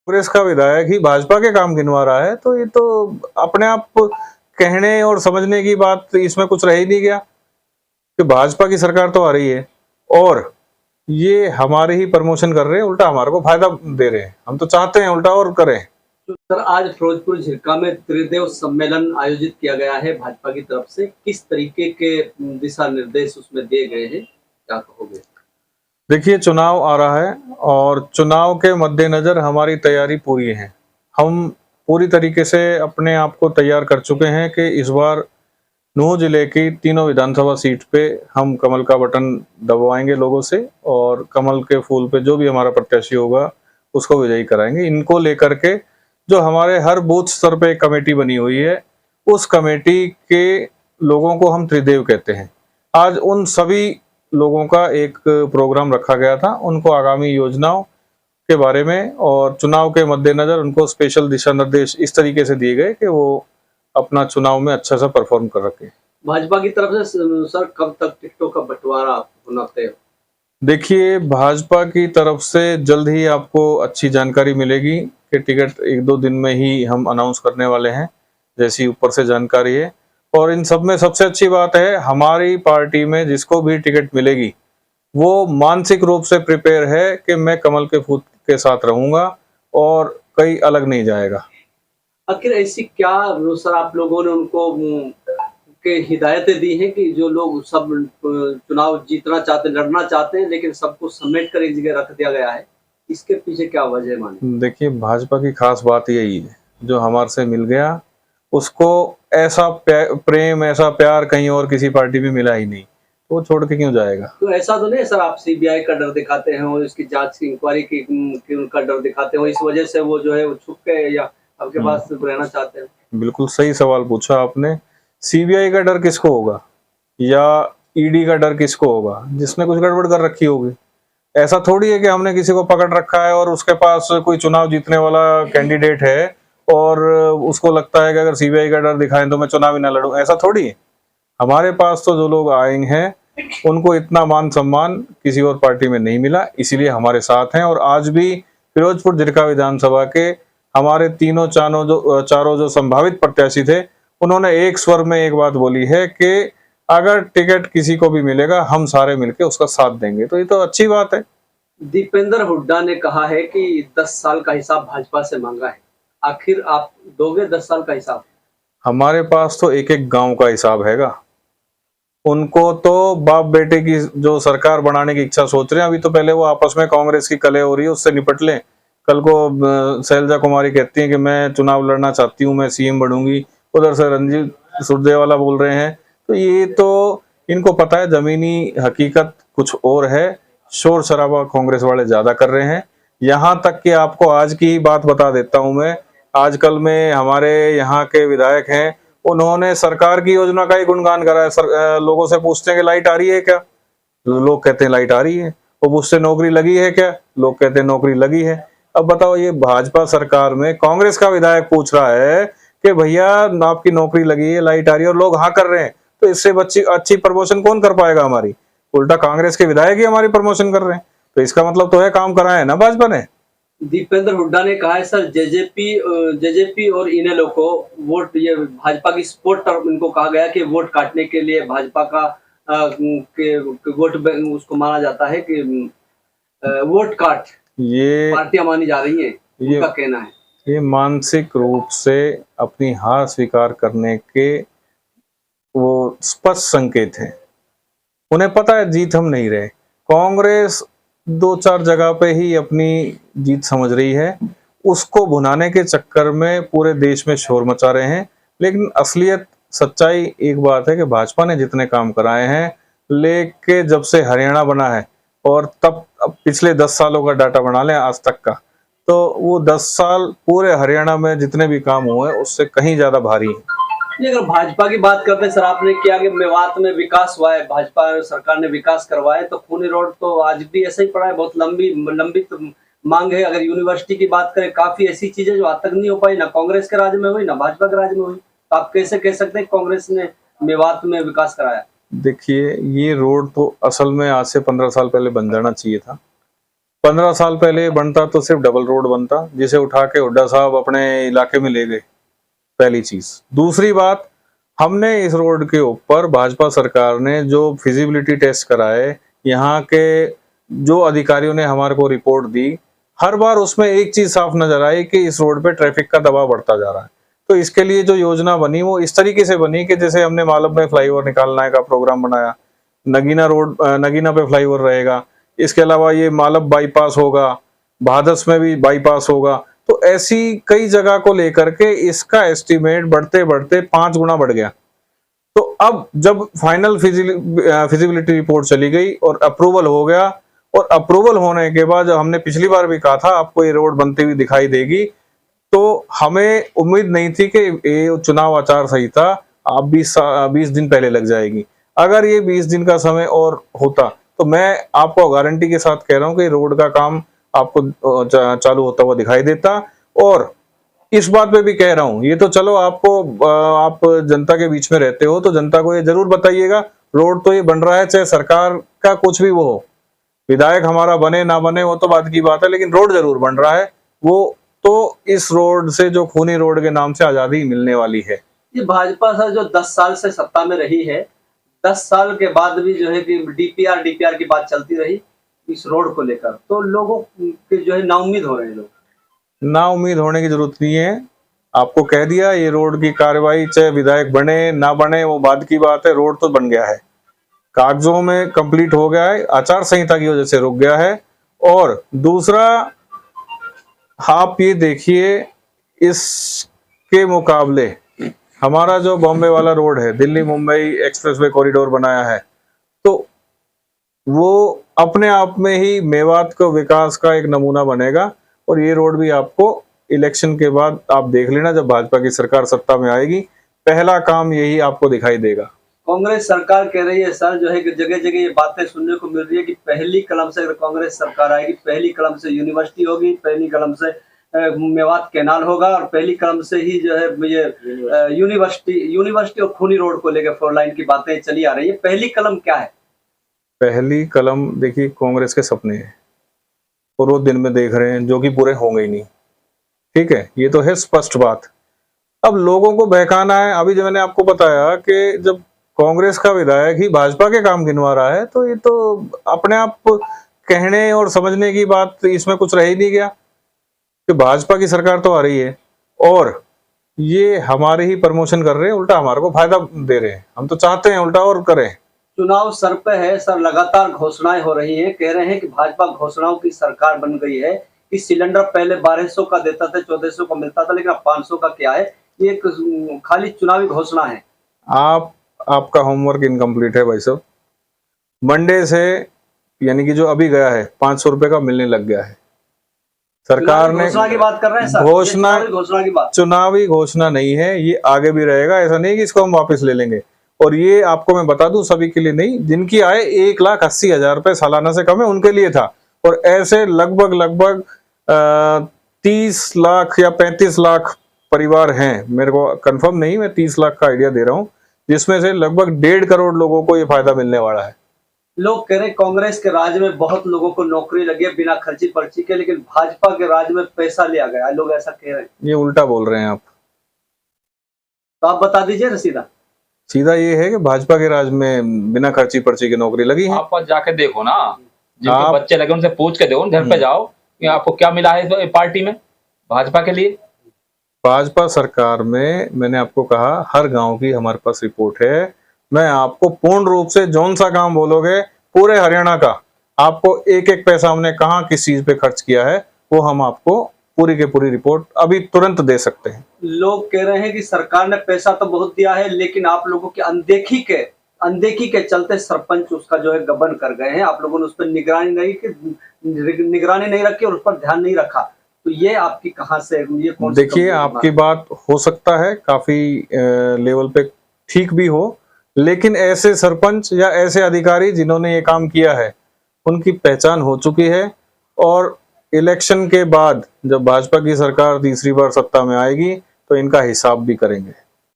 कांग्रेस का विधायक ही भाजपा के काम गिनवा रहा है, तो ये तो अपने आप कहने और समझने की बात, इसमें कुछ रह ही नहीं गया कि भाजपा की सरकार तो आ रही है और ये हमारे ही प्रमोशन कर रहे हैं, उल्टा हमारे को फायदा दे रहे हैं। हम तो चाहते हैं उल्टा और करें। तो सर, आज फिरोजपुर झिरका में त्रिदेव सम्मेलन आयोजित किया गया है भाजपा की तरफ से। किस तरीके के दिशा निर्देश उसमें दिए गए हैं, क्या कहोगे? देखिए, चुनाव आ रहा है और चुनाव के मद्देनजर हमारी तैयारी पूरी है। हम पूरी तरीके से अपने आप को तैयार कर चुके हैं कि इस बार नूंह जिले की तीनों विधानसभा सीट पे हम कमल का बटन दबवाएंगे लोगों से और कमल के फूल पे जो भी हमारा प्रत्याशी होगा उसको विजयी कराएंगे। इनको लेकर के जो हमारे हर बूथ स्तर पे एक कमेटी बनी हुई है, उस कमेटी के लोगों को हम त्रिदेव कहते हैं। आज उन सभी लोगों का एक प्रोग्राम रखा गया था, उनको आगामी योजनाओं के बारे में और चुनाव के मद्देनजर उनको स्पेशल दिशा निर्देश इस तरीके से दिए गए कि वो अपना चुनाव में अच्छा सा परफॉर्म कर रखे। भाजपा की तरफ से सर, कब तक टिकटों का बंटवारा होना तय हो? देखिए, भाजपा की तरफ से जल्द ही आपको अच्छी जानकारी मिलेगी कि टिकट 1-2 दिन में ही हम अनाउंस करने वाले हैं, जैसी ऊपर से जानकारी है। और इन सब में सबसे अच्छी बात है, हमारी पार्टी में जिसको भी टिकट मिलेगी वो मानसिक रूप से प्रिपेयर है कि मैं कमल के फूल के साथ रहूंगा और कहीं अलग नहीं जाएगा। आखिर ऐसी क्या सर आप लोगों ने उनको के हिदायतें दी हैं कि जो लोग सब चुनाव जीतना चाहते, लड़ना चाहते हैं, लेकिन सबको समेट कर एक जगह रख दिया गया है? इसके पीछे क्या वजह माने? देखिए, भाजपा की खास बात यही है, जो हमारे से मिल गया उसको ऐसा प्रेम, ऐसा प्यार कहीं और किसी पार्टी में मिला ही नहीं, तो वो छोड़ के क्यों जाएगा। तो ऐसा तो नहीं है सर, आप सीबीआई का डर दिखाते हैं और इसकी जांच की इंक्वायरी की उनका डर दिखाते हो, इस वजह से वो जो है वो छुप गए या आपके पास रहना चाहते हैं? बिल्कुल सही सवाल पूछा आपने। सीबीआई का डर किसको होगा या ईडी का डर किसको होगा? जिसने कुछ गड़बड़ कर रखी होगी। ऐसा थोड़ी है कि हमने किसी को पकड़ रखा है और उसके पास कोई चुनाव जीतने वाला कैंडिडेट है और उसको लगता है कि अगर सीबीआई का डर दिखाएं तो मैं चुनाव ही ना लड़ूं। ऐसा थोड़ी है। हमारे पास तो जो लोग आए हैं उनको इतना मान सम्मान किसी और पार्टी में नहीं मिला, इसीलिए हमारे साथ हैं। और आज भी फिरोजपुर झिरका विधानसभा के हमारे चारों जो संभावित प्रत्याशी थे, उन्होंने एक स्वर में एक बात बोली है कि अगर टिकट किसी को भी मिलेगा हम सारे मिलकर उसका साथ देंगे। तो ये तो अच्छी बात है। दीपेंद्र हुड्डा ने कहा है कि 10 साल का हिसाब भाजपा से मांगा है। आखिर आप दोगे 10 साल का हिसाब? हमारे पास तो एक एक गांव का हिसाब हैगा। उनको तो बाप बेटे की जो सरकार बनाने की इच्छा सोच रहे हैं, अभी तो पहले वो आपस में कांग्रेस की कलह हो रही है उससे निपट लें। कल को शैलजा कुमारी कहती हैं कि मैं चुनाव लड़ना चाहती हूँ, मैं सीएम बनूंगी, उधर से रणजीत सुरजेवाला बोल रहे हैं। तो ये तो इनको पता है जमीनी हकीकत कुछ और है। शोर शराबा कांग्रेस वाले ज्यादा कर रहे हैं। यहाँ तक कि आपको आज की ही बात बता देता हूँ मैं। आजकल में हमारे यहाँ के विधायक हैं, उन्होंने सरकार की योजना का ही गुणगान करा है। लोगों से पूछते हैं कि लाइट आ रही है क्या, लोग कहते हैं लाइट आ रही है। वो पूछते नौकरी लगी है क्या, लोग कहते हैं नौकरी लगी है। अब बताओ, ये भाजपा सरकार में कांग्रेस का विधायक पूछ रहा है कि भैया आपकी नौकरी लगी है, लाइट आ रही है, और लोग हाँ कर रहे हैं, तो इससे अच्छी प्रमोशन कौन कर पाएगा हमारी? उल्टा कांग्रेस के विधायक ही हमारी प्रमोशन कर रहे हैं। तो इसका मतलब तो है काम कराए ना भाजपा ने। दीपेंद्र हुड्डा ने कहा है सर, जेजेपी और इनेलो को वोट, ये भाजपा की सपोर्ट टर्म इनको कहा गया कि वोट काटने के लिए भाजपा का वोट उसको माना जाता है कि वोट काट ये पार्टियां मानी जा रही हैं, उनका कहना है। ये मानसिक रूप से अपनी हार स्वीकार करने के वो स्पष्ट संकेत हैं। उन्हें पता है जीत हम नहीं रहे। कांग्रेस 2-4 जगह पे ही अपनी जीत समझ रही है, उसको भुनाने के चक्कर में पूरे देश में शोर मचा रहे हैं। लेकिन असलियत सच्चाई एक बात है कि भाजपा ने जितने काम कराए हैं, लेके जब से हरियाणा बना है और तब अब पिछले 10 सालों का डाटा बना लें आज तक का, तो वो 10 साल पूरे हरियाणा में जितने भी काम हुए उससे कहीं ज्यादा भारी है। ये अगर भाजपा की बात करते हैं सर, आपने किया कि मेवात में विकास हुआ है, भाजपा सरकार ने विकास करवाया, तो खूनी रोड तो आज भी ऐसा ही पड़ा है, बहुत लंबित मांग है। अगर यूनिवर्सिटी की बात करें, काफी ऐसी चीजें जो आज तक नहीं हो पाई, ना कांग्रेस के राज में हुई ना भाजपा के राज में हुई। तो आप कैसे कह सकते हैं कांग्रेस ने मेवात में विकास कराया? देखिए, ये रोड तो असल में आज से 15 साल पहले बन जाना चाहिए था, 15 साल पहले बनता तो सिर्फ डबल रोड बनता, जिसे उठा के हुड्डा साहब अपने इलाके में ले गए। पहली चीज। दूसरी बात, हमने इस रोड के ऊपर भाजपा सरकार ने जो फिजिबिलिटी टेस्ट कराए, यहाँ के जो अधिकारियों ने हमारे को रिपोर्ट दी, हर बार उसमें एक चीज साफ नजर आई कि इस रोड पे ट्रैफिक का दबाव बढ़ता जा रहा है। तो इसके लिए जो योजना बनी वो इस तरीके से बनी कि जैसे हमने मालब में फ्लाईओवर निकालने का प्रोग्राम बनाया, नगीना पे फ्लाईओवर रहेगा, इसके अलावा ये मालब बाईपास होगा, भादस में भी बाईपास होगा। तो ऐसी कई जगह को लेकर के इसका एस्टीमेट बढ़ते बढ़ते 5 गुना बढ़ गया। तो अब जब फाइनल फिजिबिलिटी रिपोर्ट चली गई और अप्रूवल हो गया, और अप्रूवल होने के बाद हमने पिछली बार भी कहा था आपको ये रोड बनती हुई दिखाई देगी, तो हमें उम्मीद नहीं थी कि ये चुनाव आचार संहिता अब 20 दिन पहले लग जाएगी। अगर ये 20 दिन का समय और होता तो मैं आपको गारंटी के साथ कह रहा हूं कि रोड का काम आपको चालू होता हुआ दिखाई देता। और इस बात पे भी कह रहा हूं, ये तो चलो आपको आप जनता के बीच में रहते हो तो जनता को ये जरूर बताइएगा, रोड तो ये बन रहा है, चाहे सरकार का कुछ भी वो हो, विधायक हमारा बने ना बने वो तो बात की बात है, लेकिन रोड जरूर बन रहा है। वो तो इस रोड से जो खूनी रोड के नाम से आजादी मिलने वाली है। ये भाजपा सर जो 10 साल से सत्ता में रही है, 10 साल के बाद भी जो है कि डीपीआर की बात चलती रही इस रोड को लेकर, तो लोगों के जो है नाउम्मीद हो रहे हैं लोग। ना उम्मीद होने की जरूरत नहीं है, आपको कह दिया ये रोड की कार्रवाई चाहे विधायक बने ना बने वो बाद की बात है, रोड तो बन गया है, कागजों में कंप्लीट हो गया है, आचार संहिता की वजह से रुक गया है। और दूसरा, आप ये देखिए इसके मुकाबले हमारा जो बॉम्बे वाला रोड है, दिल्ली मुंबई एक्सप्रेसवे कॉरिडोर बनाया है, तो वो अपने आप में ही मेवात को विकास का एक नमूना बनेगा। और ये रोड भी आपको इलेक्शन के बाद आप देख लेना, जब भाजपा की सरकार सत्ता में आएगी, पहला काम यही आपको दिखाई देगा। कांग्रेस सरकार कह रही है सर जो है कि जगह जगह ये बातें सुनने को मिल रही है कि पहली कलम से अगर कांग्रेस सरकार आएगी, पहली कलम से यूनिवर्सिटी होगी, पहली कलम से मेवात कैनाल होगा, और पहली कलम से ही जो है ये यूनिवर्सिटी और खूनी रोड को लेकर 4 लाइन की बातें चली आ रही है। पहली कलम क्या है? पहली कलम देखिए कांग्रेस के सपने हैं और वो दिन में देख रहे हैं, जो कि पूरे होंगे ही नहीं। ठीक है, ये तो है स्पष्ट बात। अब लोगों को बहकाना है। अभी जो मैंने आपको बताया कि जब कांग्रेस का विधायक ही भाजपा के काम गिनवा रहा है, तो ये तो अपने आप कहने और समझने की बात, इसमें कुछ रह ही नहीं गया कि भाजपा की सरकार तो आ रही है और ये हमारे ही प्रमोशन कर रहे हैं, उल्टा हमारे को फायदा दे रहे हैं। हम तो चाहते हैं उल्टा और करें। चुनाव सर पे है सर, लगातार घोषणाएं हो रही हैं, कह रहे हैं कि भाजपा घोषणाओं की सरकार बन गई है कि सिलेंडर पहले 1200 का देता था, 1400 का मिलता था, लेकिन अब 500 का क्या है, ये एक खाली चुनावी घोषणा है। आपका होमवर्क इनकम्प्लीट है भाई साहब। मंडे से यानी कि जो अभी गया है 500 रुपए का मिलने लग गया है। सरकार ने घोषणा की बात कर रहे हैं सर, घोषणा की बात, चुनावी घोषणा नहीं है, ये आगे भी रहेगा। ऐसा नहीं कि इसको हम वापस ले लेंगे। और ये आपको मैं बता दूं, सभी के लिए नहीं, जिनकी आय 1,80,000 रुपए सालाना से कम है उनके लिए था। और ऐसे लगभग 30 लाख या 35 लाख परिवार हैं, मेरे को कंफर्म नहीं, मैं 30 लाख का आइडिया दे रहा हूं, जिसमें से लगभग 1.5 करोड़ लोगों को ये फायदा मिलने वाला है। लोग कह रहे हैं कांग्रेस के राज में बहुत लोगों को नौकरी लगी है बिना खर्ची पर्ची के, लेकिन भाजपा के राज में पैसा लिया गया, लोग ऐसा कह रहे हैं। ये उल्टा बोल रहे हैं आप। तो आप बता दीजिए ना सीधा ये है कि भाजपा के राज में बिना खर्ची पर्ची की नौकरी लगी है। आप जाके देखो ना, जिनके बच्चे लगे उनसे पूछ के देखो, घर पे जाओ कि आपको क्या मिला है पार्टी में भाजपा के लिए। भाजपा सरकार में मैंने आपको कहा हर गांव की हमारे पास रिपोर्ट है। मैं आपको पूर्ण रूप से जौन सा काम बोलोगे पूरे हरियाणा का, आपको एक एक पैसा हमने कहाँ किस चीज पे खर्च किया है, वो हम आपको पूरी के पूरी रिपोर्ट अभी तुरंत दे सकते हैं। लोग कह रहे हैं कि सरकार ने पैसा तो बहुत दिया है, लेकिन आप लोगों की अनदेखी के चलते सरपंच उसका जो है गबन कर गए हैं। आप लोगों ने उस पर निगरानी नहीं रखी और उस पर ध्यान नहीं रखा। तो ये आपकी कहां से, ये कौन सी? देखिए, आपकी बात हो सकता है काफी लेवल पे ठीक भी हो, लेकिन ऐसे सरपंच या ऐसे अधिकारी जिन्होंने ये काम किया है उनकी पहचान हो चुकी है। और इलेक्शन के बाद जब भाजपा की सरकार तीसरी बार सत्ता में आएगी तो इनका हिसाब भी करेंगे।